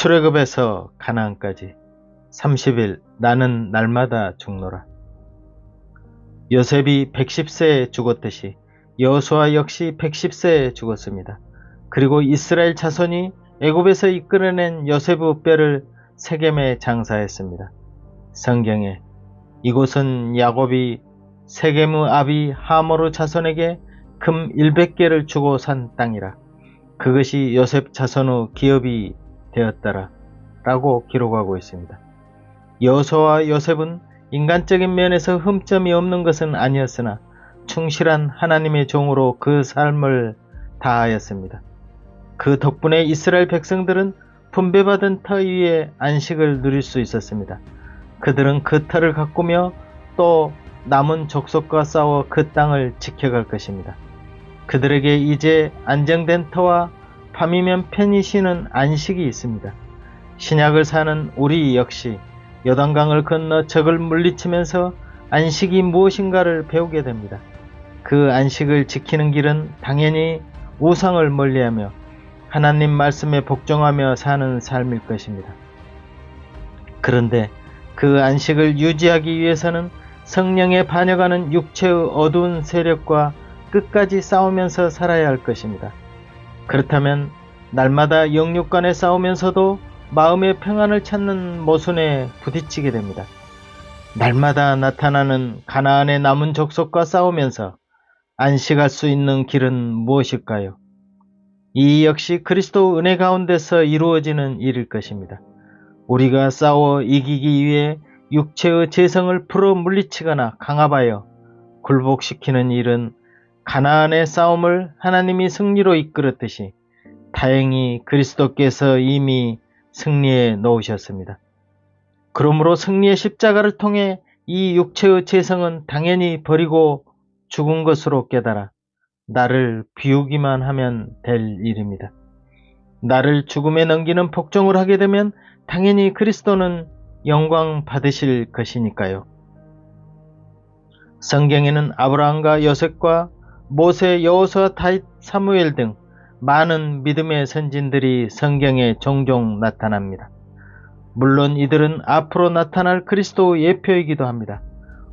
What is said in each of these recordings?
출애굽에서 가나안까지 30일 나는 날마다 죽노라. 요셉이 110세에 죽었듯이 여호수아 역시 110세에 죽었습니다. 그리고 이스라엘 자손이 애굽에서 이끌어낸 요셉의 뼈를 세겜에 장사했습니다. 성경에 이곳은 야곱이 세겜의 아비 하모르 자손에게 금 100개를 주고 산 땅이라. 그것이 요셉 자손의 기업이 되었더라 라고 기록하고 있습니다. 여호수아와 요셉은 인간적인 면에서 흠점이 없는 것은 아니었으나 충실한 하나님의 종으로 그 삶을 다하였습니다. 그 덕분에 이스라엘 백성들은 분배받은 터 위에 안식을 누릴 수 있었습니다. 그들은 그 터를 가꾸며 또 남은 족속과 싸워 그 땅을 지켜갈 것입니다. 그들에게 이제 안정된 터와 밤이면 편히 쉬는 안식이 있습니다. 신약을 사는 우리 역시 요단강을 건너 적을 물리치면서 안식이 무엇인가를 배우게 됩니다. 그 안식을 지키는 길은 당연히 우상을 멀리하며 하나님 말씀에 복종하며 사는 삶일 것입니다. 그런데 그 안식을 유지하기 위해서는 성령에 반역하는 육체의 어두운 세력과 끝까지 싸우면서 살아야 할 것입니다. 그렇다면 날마다 영육 간에 싸우면서도 마음의 평안을 찾는 모순에 부딪히게 됩니다. 날마다 나타나는 가나안의 남은 족속과 싸우면서 안식할 수 있는 길은 무엇일까요? 이 역시 그리스도 은혜 가운데서 이루어지는 일일 것입니다. 우리가 싸워 이기기 위해 육체의 재성을 풀어 물리치거나 강압하여 굴복시키는 일은 가나안의 싸움을 하나님이 승리로 이끌었듯이 다행히 그리스도께서 이미 승리해 놓으셨습니다. 그러므로 승리의 십자가를 통해 이 육체의 재성은 당연히 버리고 죽은 것으로 깨달아 나를 비우기만 하면 될 일입니다. 나를 죽음에 넘기는 복종을 하게 되면 당연히 그리스도는 영광 받으실 것이니까요. 성경에는 아브라함과 요셉과 모세, 여호수아, 다윗, 사무엘 등 많은 믿음의 선진들이 성경에 종종 나타납니다. 물론 이들은 앞으로 나타날 그리스도의 예표이기도 합니다.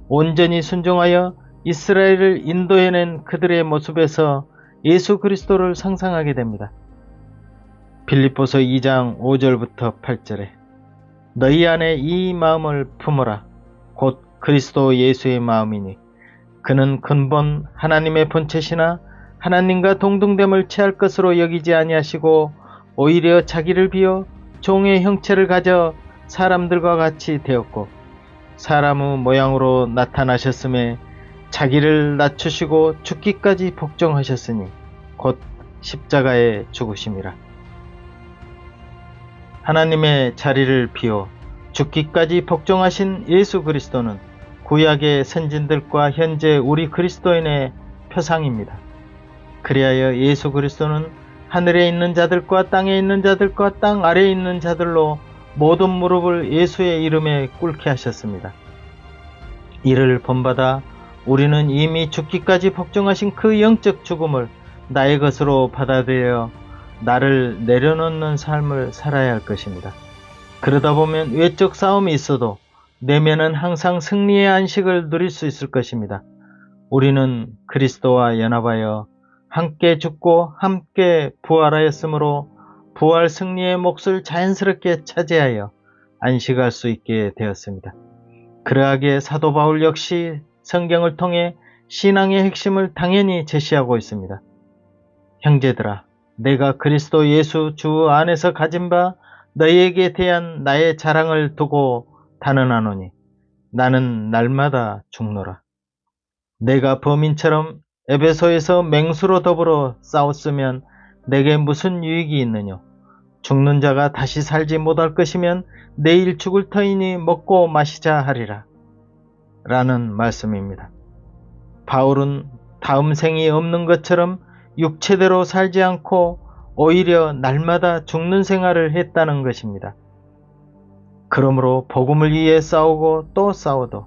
온전히 순종하여 이스라엘을 인도해낸 그들의 모습에서 예수 그리스도를 상상하게 됩니다. 빌립보서 2장 5절부터 8절에 너희 안에 이 마음을 품어라. 곧 그리스도 예수의 마음이니 그는 근본 하나님의 본체시나 하나님과 동등됨을 취할 것으로 여기지 아니하시고 오히려 자기를 비워 종의 형체를 가져 사람들과 같이 되었고 사람의 모양으로 나타나셨음에 자기를 낮추시고 죽기까지 복종하셨으니 곧 십자가에 죽으심이라. 하나님의 자리를 비워 죽기까지 복종하신 예수 그리스도는 구약의 선진들과 현재 우리 그리스도인의 표상입니다. 그리하여 예수 그리스도는 하늘에 있는 자들과 땅에 있는 자들과 땅 아래에 있는 자들로 모든 무릎을 예수의 이름에 꿇게 하셨습니다. 이를 본받아 우리는 이미 죽기까지 복종하신 그 영적 죽음을 나의 것으로 받아들여 나를 내려놓는 삶을 살아야 할 것입니다. 그러다 보면 외적 싸움이 있어도 내면은 항상 승리의 안식을 누릴 수 있을 것입니다. 우리는 그리스도와 연합하여 함께 죽고 함께 부활하였으므로 부활 승리의 몫을 자연스럽게 차지하여 안식할 수 있게 되었습니다. 그러하기에 사도 바울 역시 성경을 통해 신앙의 핵심을 당연히 제시하고 있습니다. 형제들아, 내가 그리스도 예수 주 안에서 가진 바 너희에게 대한 나의 자랑을 두고 단언하노니 나는 날마다 죽노라. 내가 범인처럼 에베소에서 맹수로 더불어 싸웠으면 내게 무슨 유익이 있느뇨? 죽는 자가 다시 살지 못할 것이면 내일 죽을 터이니 먹고 마시자 하리라. 라는 말씀입니다. 바울은 다음 생이 없는 것처럼 육체대로 살지 않고 오히려 날마다 죽는 생활을 했다는 것입니다. 그러므로 복음을 위해 싸우고 또 싸워도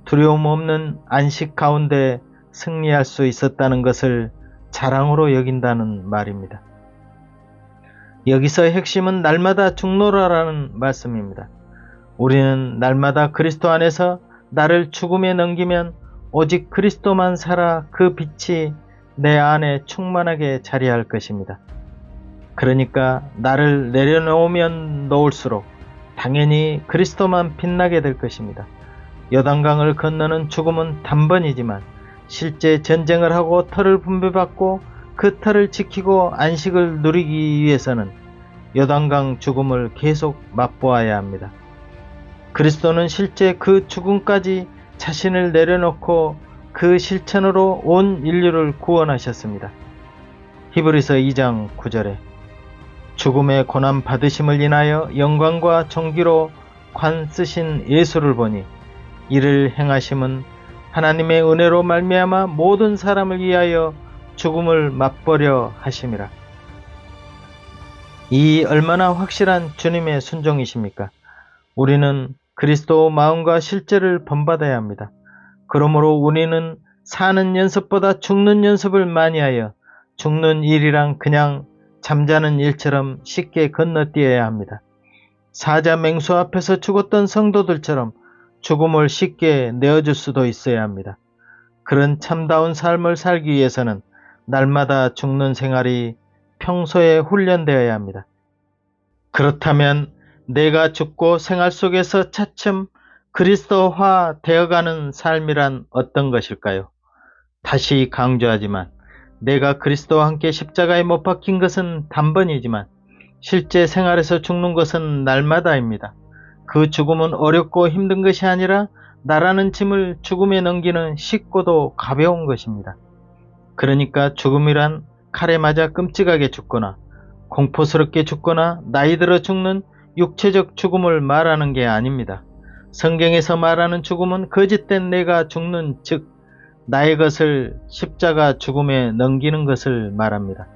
두려움 없는 안식 가운데 승리할 수 있었다는 것을 자랑으로 여긴다는 말입니다. 여기서 핵심은 날마다 죽노라라는 말씀입니다. 우리는 날마다 그리스도 안에서 나를 죽음에 넘기면 오직 그리스도만 살아 그 빛이 내 안에 충만하게 자리할 것입니다. 그러니까 나를 내려놓으면 놓을수록 당연히 그리스도만 빛나게 될 것입니다. 요단강을 건너는 죽음은 단번이지만 실제 전쟁을 하고 터를 분배받고 그 터를 지키고 안식을 누리기 위해서는 요단강 죽음을 계속 맛보아야 합니다. 그리스도는 실제 그 죽음까지 자신을 내려놓고 그 실천으로 온 인류를 구원하셨습니다. 히브리서 2장 9절에 죽음의 고난 받으심을 인하여 영광과 존귀로 관 쓰신 예수를 보니 이를 행하심은 하나님의 은혜로 말미암아 모든 사람을 위하여 죽음을 맛보려 하심이라. 이 얼마나 확실한 주님의 순종이십니까? 우리는 그리스도 마음과 실제를 본받아야 합니다. 그러므로 우리는 사는 연습보다 죽는 연습을 많이 하여 죽는 일이랑 그냥 잠자는 일처럼 쉽게 건너뛰어야 합니다. 사자 맹수 앞에서 죽었던 성도들처럼 죽음을 쉽게 내어줄 수도 있어야 합니다. 그런 참다운 삶을 살기 위해서는 날마다 죽는 생활이 평소에 훈련되어야 합니다. 그렇다면 내가 죽고 생활 속에서 차츰 그리스도화 되어가는 삶이란 어떤 것일까요? 다시 강조하지만 내가 그리스도와 함께 십자가에 못 박힌 것은 단번이지만 실제 생활에서 죽는 것은 날마다입니다. 그 죽음은 어렵고 힘든 것이 아니라 나라는 짐을 죽음에 넘기는 쉽고도 가벼운 것입니다. 그러니까 죽음이란 칼에 맞아 끔찍하게 죽거나 공포스럽게 죽거나 나이 들어 죽는 육체적 죽음을 말하는 게 아닙니다. 성경에서 말하는 죽음은 거짓된 내가 죽는 즉 나의 것을 십자가 죽음에 넘기는 것을 말합니다.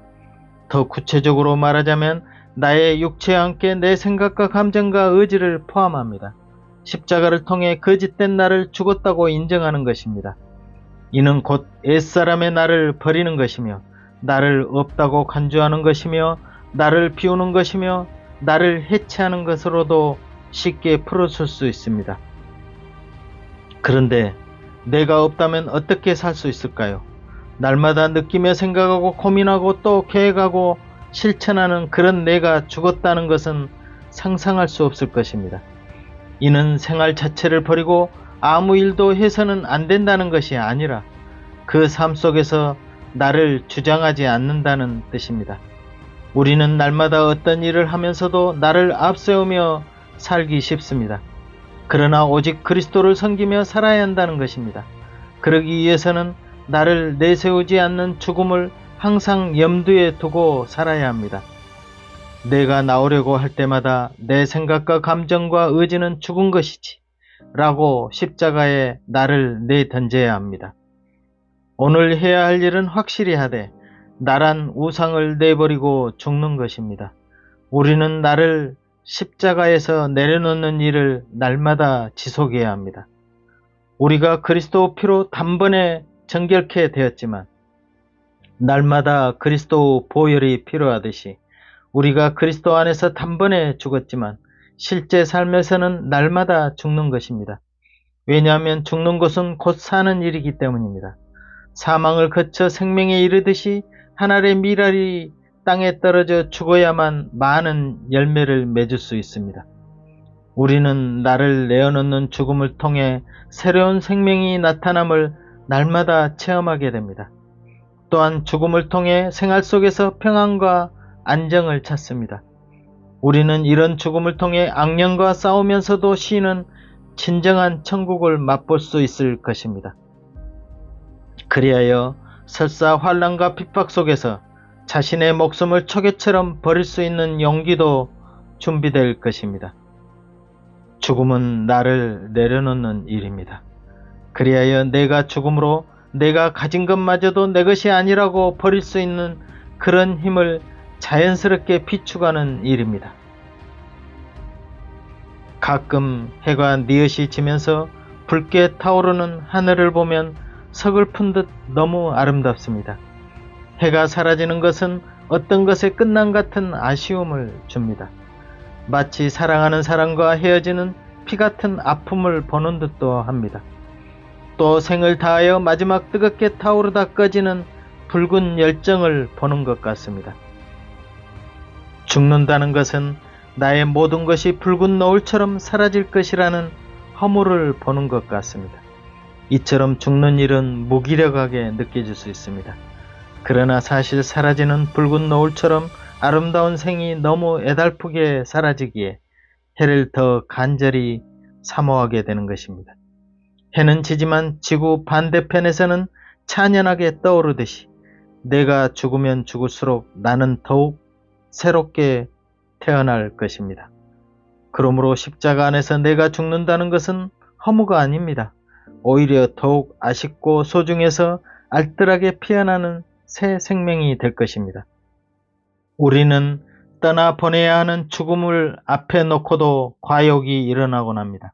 더 구체적으로 말하자면 나의 육체와 함께 내 생각과 감정과 의지를 포함합니다. 십자가를 통해 거짓된 나를 죽었다고 인정하는 것입니다. 이는 곧 옛사람의 나를 버리는 것이며 나를 없다고 간주하는 것이며 나를 비우는 것이며 나를 해체하는 것으로도 쉽게 풀어줄 수 있습니다. 그런데 내가 없다면 어떻게 살 수 있을까요? 날마다 느끼며 생각하고 고민하고 또 계획하고 실천하는 그런 내가 죽었다는 것은 상상할 수 없을 것입니다. 이는 생활 자체를 버리고 아무 일도 해서는 안 된다는 것이 아니라 그 삶 속에서 나를 주장하지 않는다는 뜻입니다. 우리는 날마다 어떤 일을 하면서도 나를 앞세우며 살기 쉽습니다. 그러나 오직 그리스도를 섬기며 살아야 한다는 것입니다. 그러기 위해서는 나를 내세우지 않는 죽음을 항상 염두에 두고 살아야 합니다. 내가 나오려고 할 때마다 내 생각과 감정과 의지는 죽은 것이지 라고 십자가에 나를 내던져야 합니다. 오늘 해야 할 일은 확실히 하되 나란 우상을 내버리고 죽는 것입니다. 우리는 나를 십자가에서 내려놓는 일을 날마다 지속해야 합니다. 우리가 그리스도 피로 단번에 정결케 되었지만 날마다 그리스도 보혈이 필요하듯이 우리가 그리스도 안에서 단번에 죽었지만 실제 삶에서는 날마다 죽는 것입니다. 왜냐하면 죽는 것은 곧 사는 일이기 때문입니다. 사망을 거쳐 생명에 이르듯이 한 알의 밀알이 땅에 떨어져 죽어야만 많은 열매를 맺을 수 있습니다. 우리는 나를 내어놓는 죽음을 통해 새로운 생명이 나타남을 날마다 체험하게 됩니다. 또한 죽음을 통해 생활 속에서 평안과 안정을 찾습니다. 우리는 이런 죽음을 통해 악령과 싸우면서도 쉬는 진정한 천국을 맛볼 수 있을 것입니다. 그리하여 설사 환난과 핍박 속에서 자신의 목숨을 초계처럼 버릴 수 있는 용기도 준비될 것입니다. 죽음은 나를 내려놓는 일입니다. 그리하여 내가 죽음으로 내가 가진 것마저도 내 것이 아니라고 버릴 수 있는 그런 힘을 자연스럽게 비축하는 일입니다. 가끔 해가 뉘엿이 지면서 붉게 타오르는 하늘을 보면 서글픈 듯 너무 아름답습니다. 해가 사라지는 것은 어떤 것에 끝난 같은 아쉬움을 줍니다. 마치 사랑하는 사람과 헤어지는 피 같은 아픔을 보는 듯도 합니다. 또 생을 다하여 마지막 뜨겁게 타오르다 꺼지는 붉은 열정을 보는 것 같습니다. 죽는다는 것은 나의 모든 것이 붉은 노을처럼 사라질 것이라는 허물을 보는 것 같습니다. 이처럼 죽는 일은 무기력하게 느껴질 수 있습니다. 그러나 사실 사라지는 붉은 노을처럼 아름다운 생이 너무 애달프게 사라지기에 해를 더 간절히 사모하게 되는 것입니다. 해는 지지만 지구 반대편에서는 찬연하게 떠오르듯이 내가 죽으면 죽을수록 나는 더욱 새롭게 태어날 것입니다. 그러므로 십자가 안에서 내가 죽는다는 것은 허무가 아닙니다. 오히려 더욱 아쉽고 소중해서 알뜰하게 피어나는 새 생명이 될 것입니다. 우리는 떠나보내야 하는 죽음을 앞에 놓고도 과욕이 일어나곤 합니다.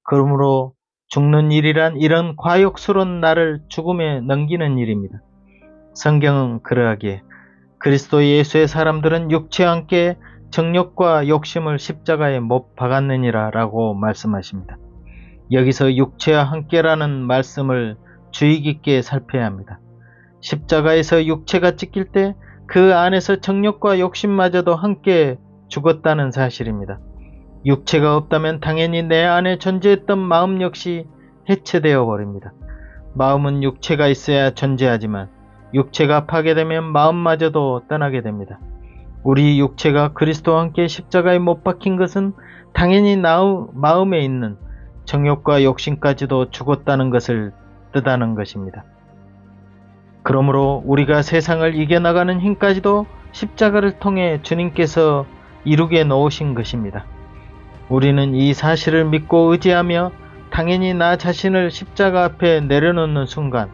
그러므로 죽는 일이란 이런 과욕스러운 나를 죽음에 넘기는 일입니다. 성경은 그러하기에 그리스도 예수의 사람들은 육체와 함께 정욕과 욕심을 십자가에 못 박았느니라 라고 말씀하십니다. 여기서 육체와 함께라는 말씀을 주의 깊게 살펴야 합니다. 십자가에서 육체가 찢길 때 그 안에서 정욕과 욕심마저도 함께 죽었다는 사실입니다. 육체가 없다면 당연히 내 안에 존재했던 마음 역시 해체되어 버립니다. 마음은 육체가 있어야 존재하지만 육체가 파괴되면 마음마저도 떠나게 됩니다. 우리 육체가 그리스도와 함께 십자가에 못 박힌 것은 당연히 마음에 있는 정욕과 욕심까지도 죽었다는 것을 뜻하는 것입니다. 그러므로 우리가 세상을 이겨나가는 힘까지도 십자가를 통해 주님께서 이루게 놓으신 것입니다. 우리는 이 사실을 믿고 의지하며 당연히 나 자신을 십자가 앞에 내려놓는 순간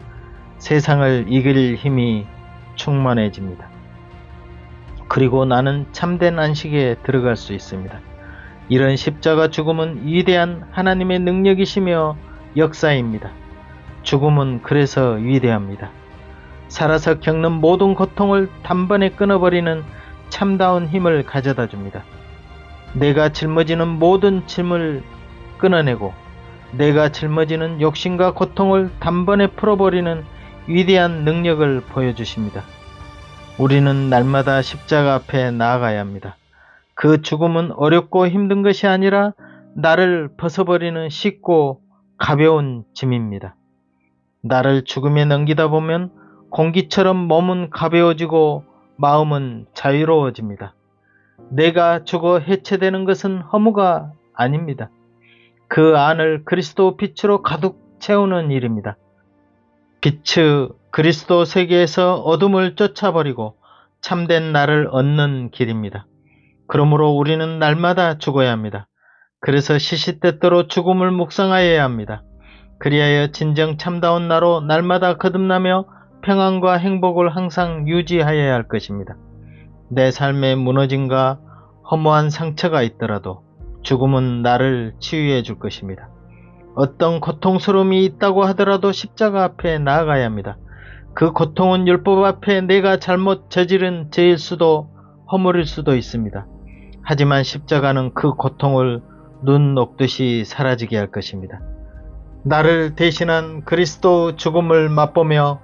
세상을 이길 힘이 충만해집니다. 그리고 나는 참된 안식에 들어갈 수 있습니다. 이런 십자가 죽음은 위대한 하나님의 능력이시며 역사입니다. 죽음은 그래서 위대합니다. 살아서 겪는 모든 고통을 단번에 끊어버리는 참다운 힘을 가져다 줍니다. 내가 짊어지는 모든 짐을 끊어내고 내가 짊어지는 욕심과 고통을 단번에 풀어버리는 위대한 능력을 보여주십니다. 우리는 날마다 십자가 앞에 나아가야 합니다. 그 죽음은 어렵고 힘든 것이 아니라 나를 벗어버리는 쉽고 가벼운 짐입니다. 나를 죽음에 넘기다 보면 공기처럼 몸은 가벼워지고 마음은 자유로워집니다. 내가 죽어 해체되는 것은 허무가 아닙니다. 그 안을 그리스도 빛으로 가득 채우는 일입니다. 빛의 그리스도 세계에서 어둠을 쫓아버리고 참된 나를 얻는 길입니다. 그러므로 우리는 날마다 죽어야 합니다. 그래서 시시때때로 죽음을 묵상하여야 합니다. 그리하여 진정 참다운 나로 날마다 거듭나며 평안과 행복을 항상 유지하여야 할 것입니다. 내 삶에 무너짐과 허무한 상처가 있더라도 죽음은 나를 치유해 줄 것입니다. 어떤 고통스러움이 있다고 하더라도 십자가 앞에 나아가야 합니다. 그 고통은 율법 앞에 내가 잘못 저지른 죄일 수도 허물일 수도 있습니다. 하지만 십자가는 그 고통을 눈 녹듯이 사라지게 할 것입니다. 나를 대신한 그리스도 죽음을 맛보며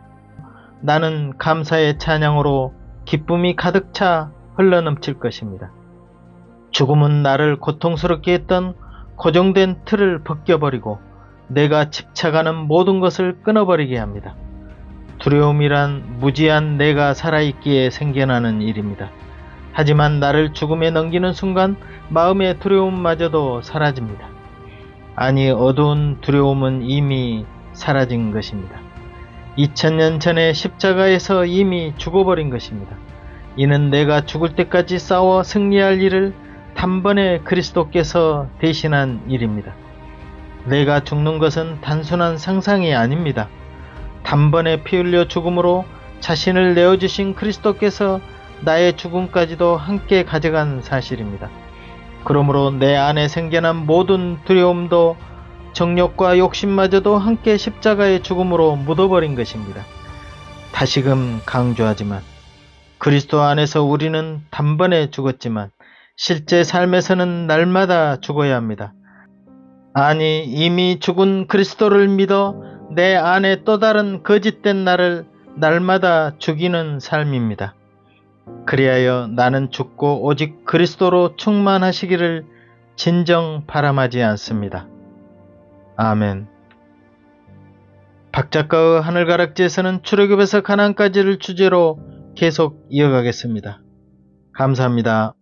나는 감사의 찬양으로 기쁨이 가득 차 흘러넘칠 것입니다. 죽음은 나를 고통스럽게 했던 고정된 틀을 벗겨버리고 내가 집착하는 모든 것을 끊어버리게 합니다. 두려움이란 무지한 내가 살아있기에 생겨나는 일입니다. 하지만 나를 죽음에 넘기는 순간 마음의 두려움마저도 사라집니다. 아니, 어두운 두려움은 이미 사라진 것입니다. 2000년 전에 십자가에서 이미 죽어버린 것입니다. 이는 내가 죽을 때까지 싸워 승리할 일을 단번에 그리스도께서 대신한 일입니다. 내가 죽는 것은 단순한 상상이 아닙니다. 단번에 피 흘려 죽음으로 자신을 내어주신 그리스도께서 나의 죽음까지도 함께 가져간 사실입니다. 그러므로 내 안에 생겨난 모든 두려움도 정욕과 욕심마저도 함께 십자가의 죽음으로 묻어버린 것입니다. 다시금 강조하지만 그리스도 안에서 우리는 단번에 죽었지만 실제 삶에서는 날마다 죽어야 합니다. 아니, 이미 죽은 그리스도를 믿어 내 안에 또 다른 거짓된 나를 날마다 죽이는 삶입니다. 그리하여 나는 죽고 오직 그리스도로 충만하시기를 진정 바람하지 않습니다. 아멘. 박 작가의 하늘가락지에서는 출애굽에서 가나안까지를 주제로 계속 이어가겠습니다. 감사합니다.